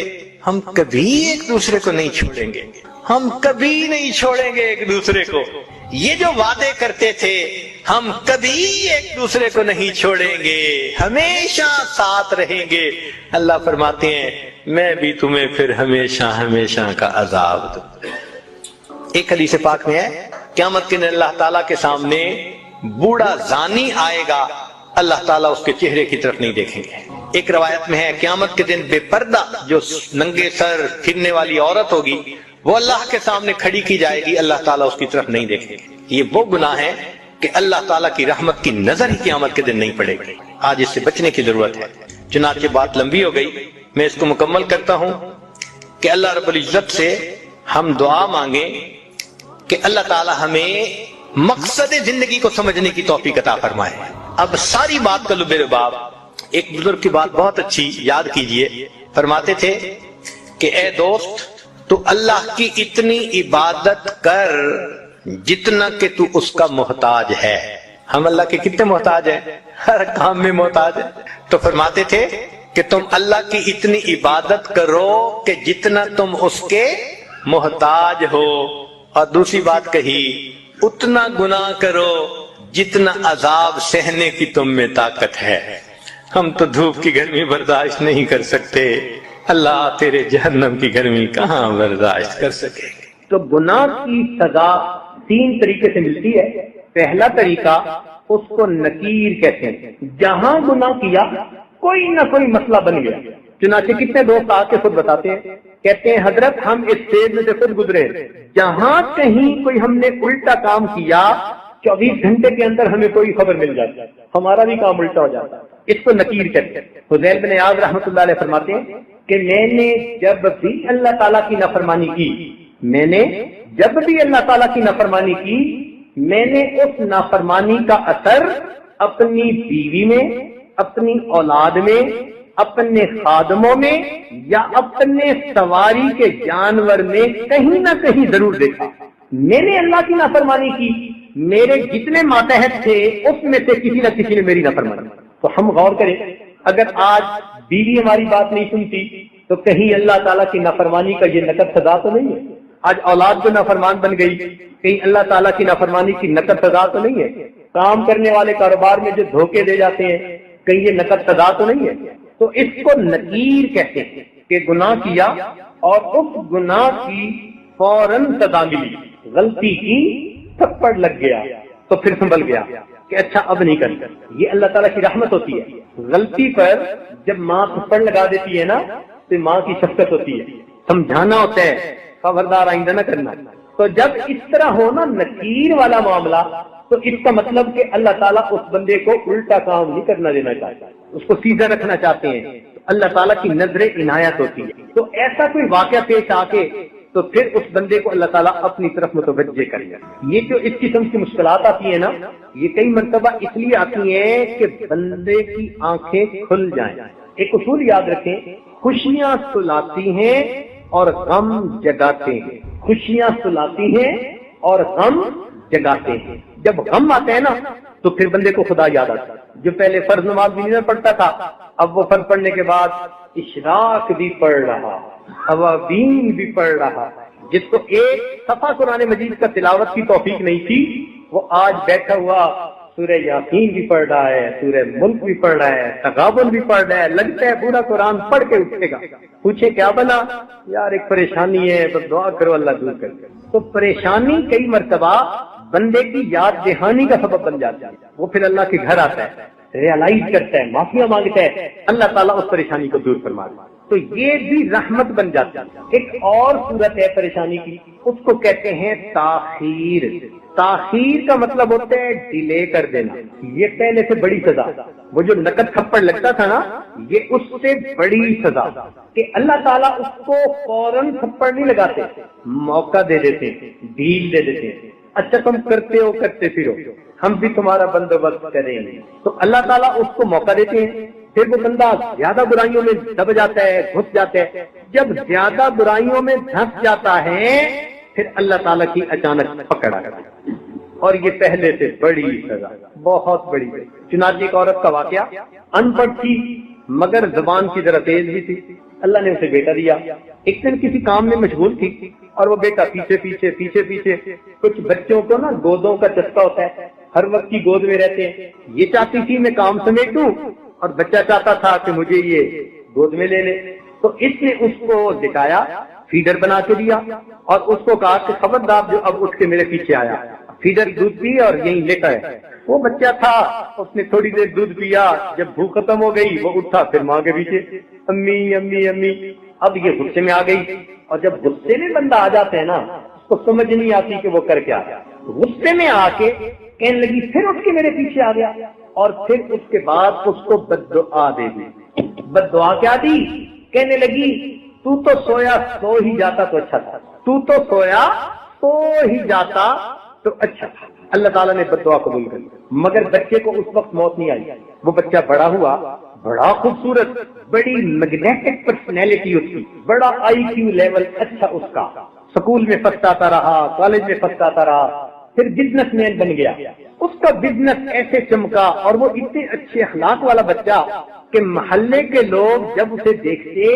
ہم کبھی ایک دوسرے کو نہیں چھوڑیں گے, ہم کبھی نہیں چھوڑیں گے ایک دوسرے کو. یہ جو وعدے کرتے تھے ہم کبھی ایک دوسرے کو نہیں چھوڑیں گے, ہمیشہ ساتھ رہیں گے, اللہ فرماتے ہیں میں بھی تمہیں پھر ہمیشہ ہمیشہ کا عذاب دوں. ایک حدیث پاک میں ہے قیامت کے دن اللہ تعالیٰ کے سامنے بوڑھا زانی آئے گا, اللہ تعالیٰ اس کے چہرے کی طرف نہیں دیکھیں گے. ایک روایت میں ہے قیامت کے دن بے پردہ جو ننگے سر پھرنے والی عورت ہوگی وہ اللہ کے سامنے کھڑی کی جائے گی, اللہ تعالیٰ اس کی طرف نہیں دیکھیں گے. یہ وہ گناہ ہے کہ اللہ تعالیٰ کی رحمت کی نظر ہی قیامت کے دن نہیں پڑے گی. آج اس سے بچنے کی ضرورت ہے. چنانچہ بات لمبی ہو گئی, میں اس کو مکمل کرتا ہوں کہ اللہ رب العزت سے ہم دعا مانگیں کہ اللہ تعالیٰ ہمیں مقصد زندگی کو سمجھنے کی توفیق عطا فرمائے. اب ساری بات کا لب لباب, ایک بزرگ کی بات بہت اچھی یاد کیجئے, فرماتے تھے کہ اے دوست تو اللہ کی اتنی عبادت کر جتنا کہ تو اس کا محتاج ہے. ہم اللہ کے کتنے محتاج ہیں, ہر کام میں محتاج ہیں. تو فرماتے تھے کہ تم اللہ کی اتنی عبادت کرو کہ جتنا تم اس کے محتاج ہو, اور دوسری بات کہی اتنا گناہ کرو جتنا عذاب سہنے کی تم میں طاقت ہے. ہم تو دھوپ کی گرمی برداشت نہیں کر سکتے, اللہ تیرے جہنم کی گرمی کہاں برداشت کر سکے. تو گناہ کی سزا 3 طریقے سے ملتی ہے. پہلا طریقہ اس کو نکیر کہتے ہیں, جہاں گناہ کیا کوئی نہ کوئی مسئلہ بن گیا. چنانچہ کتنے دوست آ کے خود بتاتے ہیں, کہتے ہیں حضرت ہم اس فیز میں سے خود گزرے, جہاں کہیں کوئی ہم نے الٹا کام کیا 24 گھنٹے کے اندر ہمیں کوئی خبر مل جاتی ہے, ہمارا بھی کام الٹا ہو جاتا ہے. اس کو نکیر کہتے ہیں. فضیل بن عیاض رحمۃ اللہ علیہ فرماتے ہیں کہ میں نے جب بھی اللہ تعالیٰ کی نافرمانی کی, میں نے جب بھی اللہ تعالیٰ کی نافرمانی کی, میں نے اس نافرمانی کا اثر اپنی بیوی میں, اپنی اولاد میں, اپنے خادموں میں یا اپنے سواری کے جانور میں کہیں نہ کہیں ضرور دیکھا. میں نے اللہ کی نافرمانی کی, میرے جتنے ماتحت تھے اس میں سے کسی نہ کسی نے میری نافرمانی. تو ہم غور کریں, اگر آج بیوی ہماری بات نہیں سنتی تو کہیں اللہ تعالیٰ کی نافرمانی کا یہ نقد سزا تو نہیں ہے. آج اولاد جو نافرمان بن گئی, کہیں اللہ تعالیٰ کی نافرمانی کی نقد سزا تو نہیں ہے. کام کرنے والے کاروبار میں جو دھوکے دے جاتے ہیں, کہیں یہ نقد سزا تو نہیں ہے. تو اس کو نکیر کہتے ہیں کہ گناہ کیا اور اس گناہ کی فوراً سزا ملی. غلطی کی, تھپڑ لگ گیا تو پھر سنبھل گیا کہ اچھا اب نہیں کرنا. یہ اللہ تعالیٰ کی رحمت ہوتی ہے. غلطی پر جب ماں تھپڑ لگا دیتی ہے نا تو ماں کی شفقت ہوتی ہے, سمجھانا ہوتا ہے خبردار آئندہ نہ کرنا. تو جب اس طرح ہونا نکیر والا معاملہ, تو اس کا مطلب کہ اللہ تعالیٰ اس بندے کو الٹا کام نہیں کرنا دینا چاہتا, اس کو سیدھا رکھنا چاہتے ہیں. تو اللہ تعالیٰ کی نظر عنایت ہوتی ہے. تو ایسا کوئی واقعہ پیش آ کے تو پھر اس بندے کو اللہ تعالیٰ اپنی طرف متوجہ کرے گا. یہ جو اس قسم کی مشکلات آتی ہیں نا, یہ کئی مرتبہ اس لیے آتی ہیں کہ بندے کی آنکھیں کھل جائیں. ایک اصول یاد رکھیں, خوشیاں سلاتی ہیں اور غم جگاتے ہیں. خوشیاں سلاتی ہیں اور غم جگاتے ہیں. جب غم آتے ہیں نا تو پھر بندے کو خدا یاد آتا ہے. جو پہلے فرض نماز بھی نہیں پڑھتا تھا, اب وہ فرض پڑھنے کے بعد اشراق بھی پڑھ رہا, اوابین بھی پڑھ رہا ہے. جس کو ایک صفحہ قرآن مجید کا تلاوت کی توفیق نہیں تھی وہ آج بیٹھا ہوا سورہ یاسین بھی پڑھ رہا ہے, سورہ ملک بھی پڑھ رہا ہے, تغابن بھی پڑھ رہا ہے. لگتا ہے پورا قرآن پڑھ کے اٹھے گا. پوچھے کیا بنا؟ یار ایک پریشانی ہے, بس دعا کرو اللہ دور کر. تو پریشانی کئی مرتبہ بندے کی یاد دہانی کا سبب بن جاتی ہے. وہ پھر اللہ کے گھر آتا ہے, ریئلائز کرتا ہے, معافیاں مانگتا ہے, اللہ تعالیٰ اس پریشانی کو دور فرما دیتا ہے. تو یہ بھی رحمت بن جاتی ہے. ایک اور صورت ہے پریشانی کی, اس کو کہتے ہیں تاخیر. تاخیر کا مطلب ہوتا ہے ڈیلے کر دینا. یہ پہلے سے بڑی سزا. وہ جو نقد تھپڑ لگتا تھا نا, یہ اس سے بڑی سزا کہ اللہ تعالیٰ اس کو فوراً تھپڑ نہیں لگاتے, موقع دے دیتے, ڈھیل دے دیتے. اچھا تم کرتے ہو, کرتے پھرو, ہم بھی تمہارا بندوبست کریں گے. تو اللہ تعالیٰ اس کو موقع دیتے ہیں. پھر وہ بندہ زیادہ برائیوں میں دب جاتا ہے, گھس جاتا ہے. جب زیادہ برائیوں میں دھس جاتا ہے پھر اللہ تعالیٰ کی اچانک پکڑ آتا ہے, اور یہ پہلے سے بڑی سزا, بہت بڑی. چنانچہ ایک عورت کا واقعہ, ان پڑھ تھی مگر زبان کی ذرا تیز بھی تھی. اللہ نے اسے بیٹا دیا. ایک دن کسی کام میں مشغول تھی اور وہ بیٹا پیچھے پیچھے پیچھے پیچھے. کچھ بچوں کو نا گودوں کا چسکا ہوتا ہے, ہر وقت کی گود میں رہتے ہیں. یہ چاہتی تھی میں کام سمیٹوں اور بچہ چاہتا تھا کہ مجھے یہ گود میں لے لے. تو اس نے اس کو دکھایا, فیڈر بنا کے دیا اور اس کو کہا کہ خبردار جو اب اٹھ کے میرے پیچھے آیا. فیڈر دودھ پی اور یہیں لیٹا ہے. وہ بچہ تھا, اس نے تھوڑی دیر دودھ پیا, جب بھوک ختم ہو گئی وہ اٹھا, پھر ماں کے پیچھے امی امی امی. اب یہ غصے میں آ گئی, اور جب غصے میں بندہ آ جاتا ہے نا اس کو سمجھ نہیں آتی کہ وہ کر کیا. غصے میں آ کے کہنے لگی, پھر اٹھ کے میرے پیچھے آ گیا. اور پھر اس کے بعد اس کو بد دعا دے دی. بد دعا کیا دی؟ کہنے لگی تو سویا سو ہی جاتا تو اچھا تھا, تو سویا سو ہی جاتا تو اچھا تھا. اللہ تعالیٰ نے بد دعا قبول کر لی. مگر بچے کو اس وقت موت نہیں آئی. وہ بچہ بڑا ہوا, بڑا خوبصورت, بڑی میگنیٹک پرسنالٹی اس کی, بڑا آئی کیو لیول اچھا اس کا, سکول میں فرسٹ آتا رہا, کالج میں فرسٹ آتا رہا, پھر بزنس مین بن گیا. اس کا بزنس ایسے چمکا اور وہ اتنے اچھے اخلاق والا بچہ کہ محلے کے لوگ جب اسے دیکھتے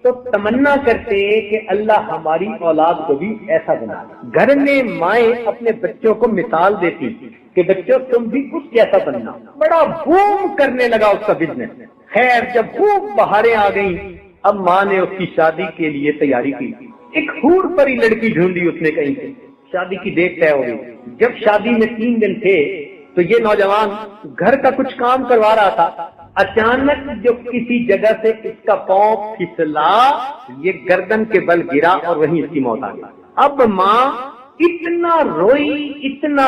تو تمنا کرتے کہ اللہ ہماری اولاد کو بھی ایسا بنا. گھر میں مائیں اپنے بچوں کو مثال دیتی کہ بچوں تم بھی اس جیسا بننا. بڑا بوم کرنے لگا اس کا بزنس. خیر جب خوب بہاریں آ گئیں, اب ماں نے اس کی شادی کے لیے تیاری کی. ایک حور پری لڑکی ڈھونڈی اس نے کہیں سے, شادی کی ڈیٹ طے ہو گئی. جب شادی میں 3 دن تھے تو یہ نوجوان گھر کا کچھ کام کروا رہا تھا. اچانک جو کسی جگہ سے اس کا پاؤں پھسلا, یہ گردن کے بل گرا اور وہیں اس کی موت آ گئی. اب ماں اتنا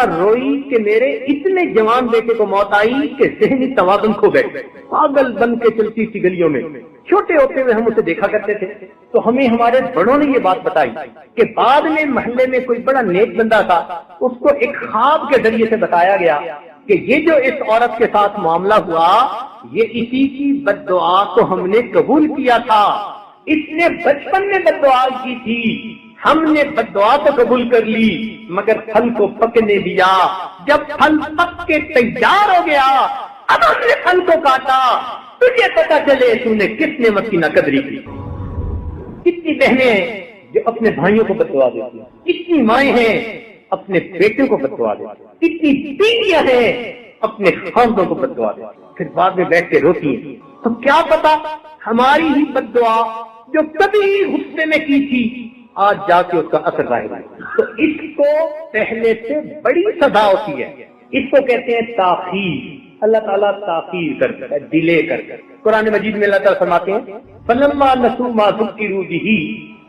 روئی کہ میرے اتنے جوان بیٹے کو موت آئی کہ ذہنی توازن کھو گئے. پاگل بن کے چلتی تھی گلیوں میں. چھوٹے ہوتے ہوئے ہم اسے دیکھا کرتے تھے تو ہمیں ہمارے بڑوں نے یہ بات بتائی کہ بعد میں محلے میں کوئی بڑا نیک بندہ تھا, اس کو ایک خواب کے ذریعے سے بتایا گیا کہ یہ جو اس عورت کے ساتھ معاملہ ہوا یہ اسی کی بد دعا کو ہم نے قبول کیا تھا. اس نے بچپن میں بد دعا کی تھی, ہم نے بد دعا تو قبول کر لی مگر پھل کو پکنے دیا. جب پھل پک کے تیار ہو گیا اب ہم نے پھل کو کاٹا. تجھے پتا چلے تو نے کس نعمت کی ناقدری کی. کتنی بہنیں ہیں جو اپنے بھائیوں کو بد دعا دیتی ہیں, کتنی مائیں ہیں اپنے بیٹوں کو بد دعا دیتی ہیں, کتنی بیویاں ہیں اپنے خاندانوں کو بد دعا دیتی ہیں, پھر بعد میں بیٹھ کے روتی ہیں. تو کیا پتا ہماری ہی بد دعا جو کبھی غصے میں کی تھی آج جا کے اس کا اثر ظاہر ہے. تو اس کو پہلے سے بڑی سزا ہوتی ہے. اس کو کہتے ہیں تاخیر. اللہ تعالیٰ تاخیر کرتا ہے, ڈیلے کرتا ہے. قرآن مجید میں اللہ تعالیٰ فرماتے ہیں فَلَمَّا نَسُوا مَا ذُكِّرُوا بِهِ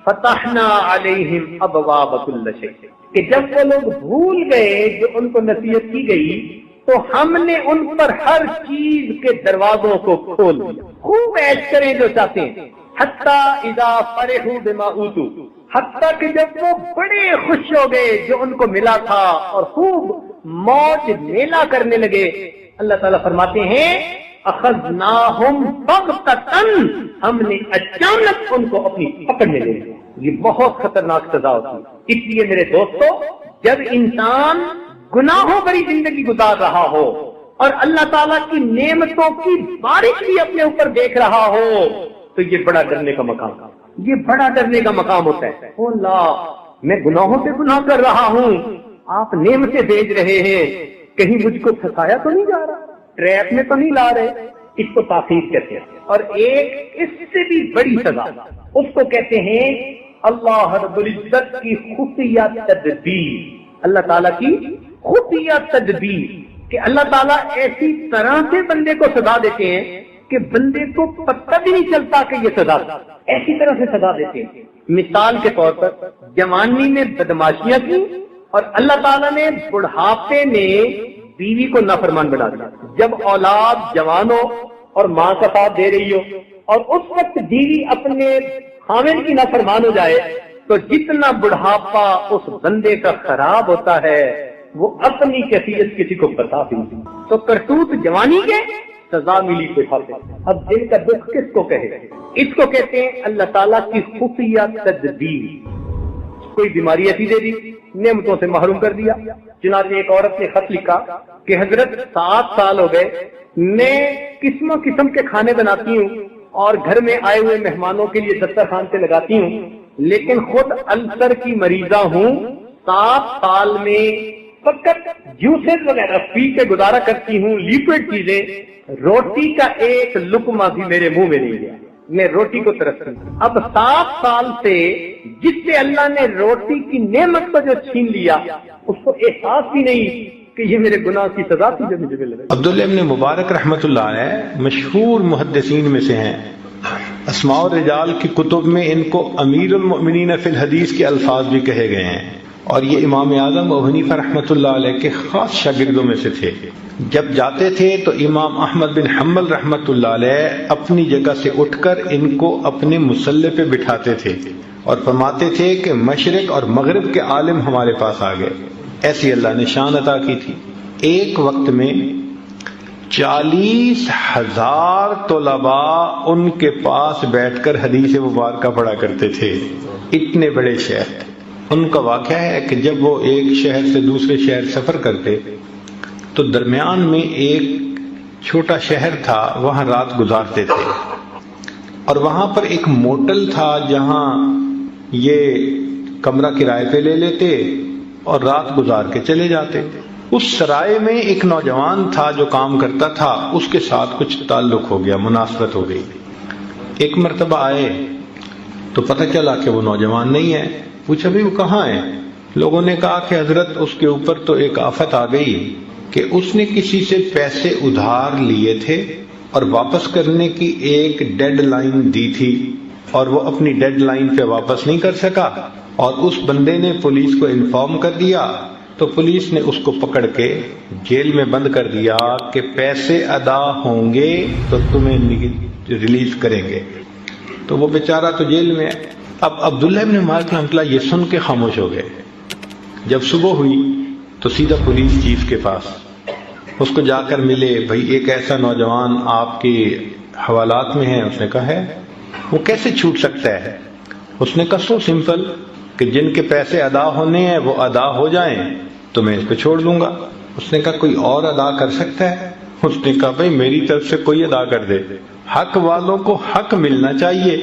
فَتَحْنَا عَلَيْهِمْ أَبْوَابَ كُلِّ شَيْءٍ. کہ جب وہ لوگ بھول گئے جو ان کو نصیحت کی گئی تو ہم نے ان پر ہر چیز کے دروازوں کو کھول دیا. خوب عیش کریں جو چاہتے ہیں. حَتَّى إِذَا فَرِحُوا بِمَا أُوتُوا, حتیٰ کہ جب وہ بڑے خوش ہو گئے جو ان کو ملا تھا اور خوب موج میلہ کرنے لگے. اللہ تعالیٰ فرماتے ہیں اخذناہم بغتۃ, ہم نے اچانک ان کو اپنی پکڑ میں لے لیا. یہ بہت خطرناک سزا ہوتی ہے. اس لیے میرے دوستو جب انسان گناہوں بھری زندگی گزار رہا ہو اور اللہ تعالیٰ کی نعمتوں کی بارش بھی اپنے اوپر دیکھ رہا ہو تو یہ بڑا ڈرنے کا مقام ہے. یہ بڑا ڈرنے کا مقام ہوتا ہے. او اللہ، میں گناہوں سے گناہ کر رہا ہوں، آپ نعمتیں بھیج رہے ہیں، کہیں مجھ کو پھنسایا تو نہیں جا رہا، ٹریپ میں تو نہیں لا رہے. اس کو تاخیر کہتے ہیں. اور ایک اس سے بھی بڑی سزا، اس کو کہتے ہیں اللہ رب العزت کی خفیہ تدبیر. اللہ تعالیٰ کی خفیہ تدبیر کہ اللہ تعالیٰ ایسی طرح سے بندے کو سزا دیتے ہیں کہ بندے کو پتہ بھی نہیں چلتا کہ یہ سزا، ایسی طرح سے سزا دیتے ہیں. مثال کے طور پر جوانی میں بدماشیاں کی اور اللہ تعالیٰ نے بڑھاپے میں بیوی کو نافرمان بنا دیا. جب اولاد جوان ہو اور ماں کا ساتھ دے رہی ہو اور اس وقت بیوی اپنے خاوند کی نافرمان ہو جائے تو جتنا بڑھاپا اس بندے کا خراب ہوتا ہے وہ اپنی کیفیت کسی کو بتا بھی نہیں. تو کرتوت جوانی کے سزا ملی کوئی حاصل. اب دل کا دکھ کس کو کہے؟ اس کو کہتے ہیں اللہ تعالیٰ کی خفیہ تدبیر. کوئی بیماری ایسی دے دی، نعمتوں سے محروم کر دیا. چنانچہ ایک عورت نے خط لکھا کہ حضرت 7 سال ہو گئے، میں قسم قسم کے کھانے بناتی ہوں اور گھر میں آئے ہوئے مہمانوں کے لیے دسترخوان سے لگاتی ہوں، لیکن خود السر کی مریضہ ہوں. 7 سال میں فقط جوسز وغیرہ پی کے گزارا کرتی ہوں، لیکوڈ چیزیں. روٹی کا ایک لقمہ بھی میرے منہ میں نہیں گیا، میں روٹی کو ترستی ہوں. اب 7 سال سے جس سے اللہ نے روٹی کی نعمت کو جو چھین لیا اس کو احساس بھی نہیں کہ یہ میرے گناہ کی سزا تھی جو مجھے مل رہی. عبداللہ ابن مبارک رحمۃ اللہ علیہ مشہور محدثین میں سے ہیں. اسماء الرجال کی کتب میں ان کو امیر المؤمنین فی الحدیث کے الفاظ بھی کہے گئے ہیں، اور یہ امام اعظم ابو حنیفہ رحمۃ اللہ علیہ کے خاص شاگردوں میں سے تھے. جب جاتے تھے تو امام احمد بن حنبل رحمۃ اللہ علیہ اپنی جگہ سے اٹھ کر ان کو اپنے مصلی پہ بٹھاتے تھے اور فرماتے تھے کہ مشرق اور مغرب کے عالم ہمارے پاس آ گئے. ایسی اللہ نے شان عطا کی تھی. ایک وقت میں 40,000 طلباء ان کے پاس بیٹھ کر حدیث مبارکہ پڑھا کرتے تھے. اتنے بڑے شہر. ان کا واقعہ ہے کہ جب وہ ایک شہر سے دوسرے شہر سفر کرتے تو درمیان میں ایک چھوٹا شہر تھا، وہاں رات گزارتے تھے. اور وہاں پر ایک موٹل تھا جہاں یہ کمرہ کرائے پہ لے لیتے اور رات گزار کے چلے جاتے. اس سرائے میں ایک نوجوان تھا جو کام کرتا تھا، اس کے ساتھ کچھ تعلق ہو گیا، مناسبت ہو گئی. ایک مرتبہ آئے تو پتہ چلا کہ وہ نوجوان نہیں ہے. پوچھا بھی وہ کہاں ہے؟ لوگوں نے کہا کہ حضرت اس کے اوپر تو ایک آفت آ گئی کہ اس نے کسی سے پیسے ادھار لیے تھے اور واپس کرنے کی ایک ڈیڈ لائن دی تھی اور وہ اپنی ڈیڈ لائن پہ واپس نہیں کر سکا، اور اس بندے نے پولیس کو انفارم کر دیا تو پولیس نے اس کو پکڑ کے جیل میں بند کر دیا کہ پیسے ادا ہوں گے تو تمہیں ریلیز کریں گے. تو وہ بیچارہ تو جیل میں. اب عبداللہ ابن مبارک رحمۃ اللہ یہ سن کے خاموش ہو گئے. جب صبح ہوئی تو سیدھا پولیس چیف کے پاس اس کو جا کر ملے. بھائی ایک ایسا نوجوان آپ کے حوالات میں ہے. اس نے کہا ہے. وہ کیسے چھوٹ سکتا ہے؟ اس نے کہا سو سمپل کہ جن کے پیسے ادا ہونے ہیں وہ ادا ہو جائیں تو میں اس کو چھوڑ دوں گا. اس نے کہا کوئی اور ادا کر سکتا ہے؟ اس نے کہا بھائی میری طرف سے کوئی ادا کر دے، حق والوں کو حق ملنا چاہیے،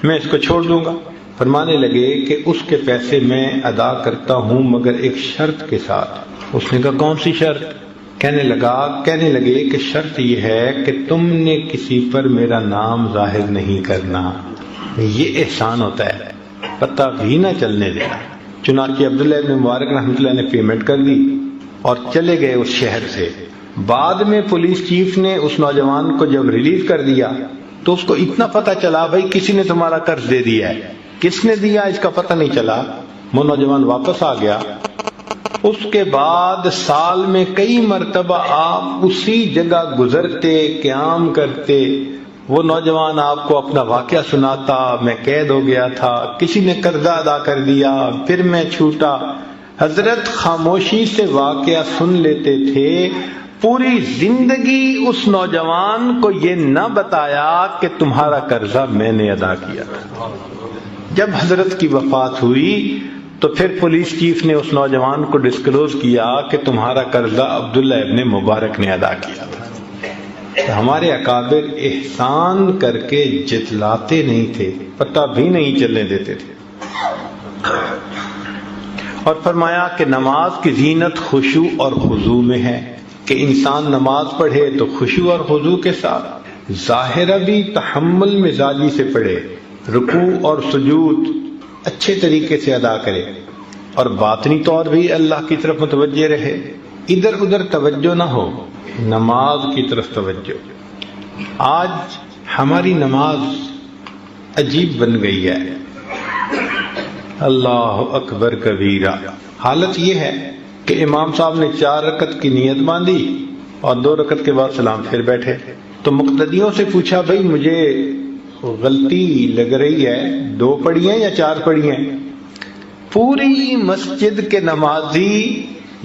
میں اس کو چھوڑ دوں گا. فرمانے لگے کہ اس کے پیسے میں ادا کرتا ہوں مگر ایک شرط کے ساتھ. اس نے کہا کون سی شرط؟ کہنے لگے کہ شرط یہ ہے کہ تم نے کسی پر میرا نام ظاہر نہیں کرنا. یہ احسان ہوتا ہے، پتہ بھی نہ چلنے دینا. چنانچہ عبداللہ ابن مبارک رحمۃ اللہ نے پیمنٹ کر دی اور چلے گئے اس شہر سے. بعد میں پولیس چیف نے اس نوجوان کو جب ریلیز کر دیا تو اس کو اتنا پتہ چلا بھائی کسی نے تمہارا قرض دے دیا ہے. کس نے دیا اس کا پتہ نہیں چلا. وہ نوجوان واپس آ گیا. اس کے بعد سال میں کئی مرتبہ آپ اسی جگہ گزرتے، قیام کرتے. وہ نوجوان آپ کو اپنا واقعہ سناتا، میں قید ہو گیا تھا، کسی نے قرضہ ادا کر دیا، پھر میں چھوٹا. حضرت خاموشی سے واقعہ سن لیتے تھے. پوری زندگی اس نوجوان کو یہ نہ بتایا کہ تمہارا قرضہ میں نے ادا کیا تھا. جب حضرت کی وفات ہوئی تو پھر پولیس چیف نے اس نوجوان کو ڈسکلوز کیا کہ تمہارا قرضہ عبداللہ ابن مبارک نے ادا کیا تھا. ہمارے اکابر احسان کر کے جتلاتے نہیں تھے، پتہ بھی نہیں چلنے دیتے تھے۔ اور فرمایا کہ نماز کی زینت خشوع اور خضوع میں ہے، کہ انسان نماز پڑھے تو خشوع اور خضوع کے ساتھ، ظاہرہ بھی تحمل مزاجی سے پڑھے، رکوع اور سجود اچھے طریقے سے ادا کرے، اور باطنی طور بھی اللہ کی طرف متوجہ رہے، ادھر ادھر توجہ نہ ہو، نماز کی طرف توجہ۔ آج ہماری نماز عجیب بن گئی ہے، اللہ اکبر کبیرہ۔ حالت یہ ہے کہ امام صاحب نے 4 رکعت کی نیت باندھی اور 2 رکعت کے بعد سلام پھر بیٹھے، تو مقتدیوں سے پوچھا بھائی مجھے غلطی لگ رہی ہے، 2 پڑھی ہیں یا 4 پڑھی ہیں؟ پوری مسجد کے نمازی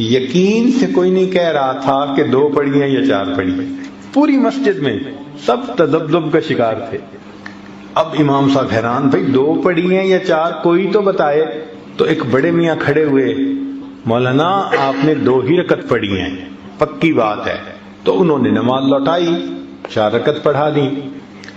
یقین سے کوئی نہیں کہہ رہا تھا کہ 2 پڑھی ہیں یا 4 پڑھی ہیں، پوری مسجد میں سب تذبذب کا شکار تھے۔ اب امام صاحب حیران، بھائی 2 پڑھی ہیں یا 4، کوئی تو بتائے۔ تو ایک بڑے میاں کھڑے ہوئے، مولانا آپ نے 2 ہی رکعت پڑھی ہیں، پکی بات ہے۔ تو انہوں نے نماز لوٹائی، 4 رکعت پڑھا دی۔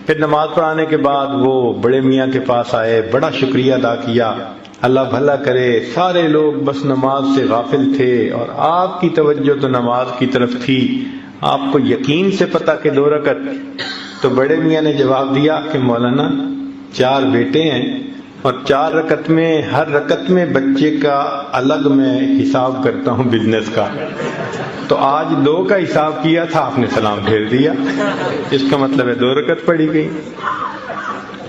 پھر نماز پڑھانے کے بعد وہ بڑے میاں کے پاس آئے، بڑا شکریہ ادا کیا، اللہ بھلا کرے، سارے لوگ بس نماز سے غافل تھے اور آپ کی توجہ تو نماز کی طرف تھی، آپ کو یقین سے پتہ کہ 2 رکعت۔ تو بڑے میاں نے جواب دیا کہ مولانا 4 بیٹے ہیں اور 4 رکعت میں ہر رکعت میں بچے کا الگ میں حساب کرتا ہوں بزنس کا، تو آج 2 کا حساب کیا تھا، آپ نے سلام پھیر دیا، اس کا مطلب ہے 2 رکعت پڑھی گئی۔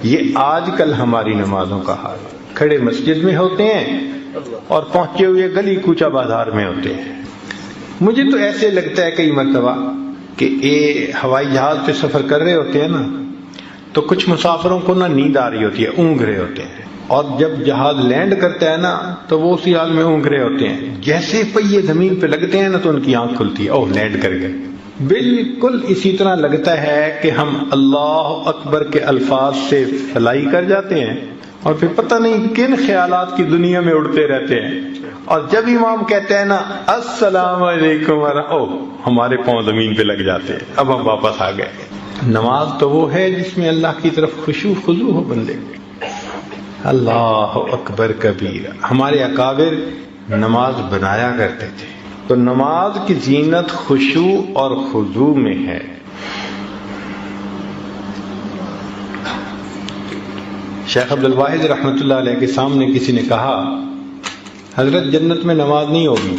یہ آج کل ہماری نمازوں کا حال، کھڑے مسجد میں ہوتے ہیں اور پہنچے ہوئے گلی کوچہ بازار میں ہوتے ہیں۔ مجھے تو ایسے لگتا ہے کئی مرتبہ کہ ہوائی جہاز پہ سفر کر رہے ہوتے ہیں نا، تو کچھ مسافروں کو نا نیند آ رہی ہوتی ہے، اونگ رہے ہوتے ہیں، اور جب جہاز لینڈ کرتا ہے نا تو وہ اسی حال میں اونگ رہے ہوتے ہیں، جیسے پہیے زمین پہ لگتے ہیں نا تو ان کی آنکھ کھلتی ہے، اوہ لینڈ کر گئے۔ بالکل اسی طرح لگتا ہے کہ ہم اللہ اکبر کے الفاظ سے فلائی کر جاتے ہیں اور پھر پتہ نہیں کن خیالات کی دنیا میں اڑتے رہتے ہیں، اور جب امام کہتے ہیں نا السلام علیکم ہمارے پاؤں زمین پہ لگ جاتے ہیں، اب ہم واپس آ گئے۔ نماز تو وہ ہے جس میں اللہ کی طرف خشوع خضوع ہو بندے۔ اللہ اکبر کبیرہ۔ ہمارے اکابر نماز بنایا کرتے تھے، تو نماز کی زینت خشوع اور خضوع میں ہے۔ شیخ عبد الواحد رحمۃ اللہ علیہ کے سامنے کسی نے کہا حضرت جنت میں نماز نہیں ہوگی،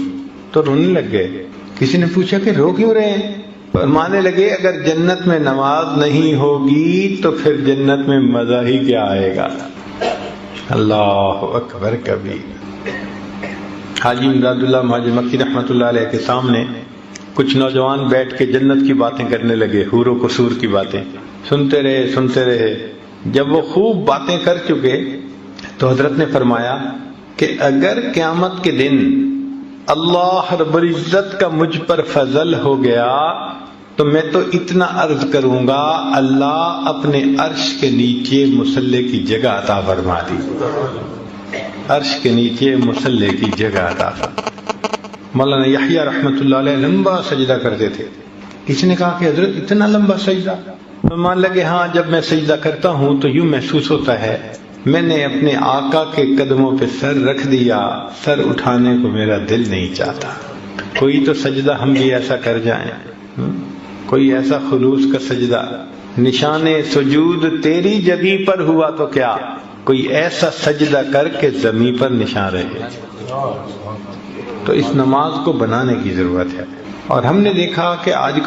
تو رونے لگ گئے۔ کسی نے پوچھا کہ رو کیوں رہے ہیں؟ فرمانے لگے اگر جنت میں نماز نہیں ہوگی تو پھر جنت میں مزہ ہی کیا آئے گا۔ اللہ اکبر کبیر۔ حاجی امداد اللہ مہاجر مکی رحمۃ اللہ علیہ کے سامنے کچھ نوجوان بیٹھ کے جنت کی باتیں کرنے لگے، حور و قصور کی باتیں سنتے رہے۔ جب وہ خوب باتیں کر چکے تو حضرت نے فرمایا کہ اگر قیامت کے دن اللہ رب العزت کا مجھ پر فضل ہو گیا تو میں تو اتنا عرض کروں گا اللہ اپنے عرش کے نیچے مصلی کی جگہ عطا فرما دی، عرش کے نیچے مصلی کی جگہ عطا فرما۔ مولانا یحییٰ رحمۃ اللہ علیہ لمبا سجدہ کرتے تھے۔ کسی نے کہا کہ حضرت اتنا لمبا سجدہ؟ مان لگے ہاں، جب میں سجدہ کرتا ہوں تو یوں محسوس ہوتا ہے میں نے اپنے آقا کے قدموں پہ سر رکھ دیا، سر اٹھانے کو میرا دل نہیں چاہتا۔ کوئی تو سجدہ ہم بھی ایسا کر جائیں، کوئی ایسا خلوص کا سجدہ، نشان سجود تیری جگہ پر ہوا تو کیا، کوئی ایسا سجدہ کر کے زمین پر نشان رہے۔ تو اس نماز کو بنانے کی ضرورت ہے، اور ہم نے دیکھا کہ آج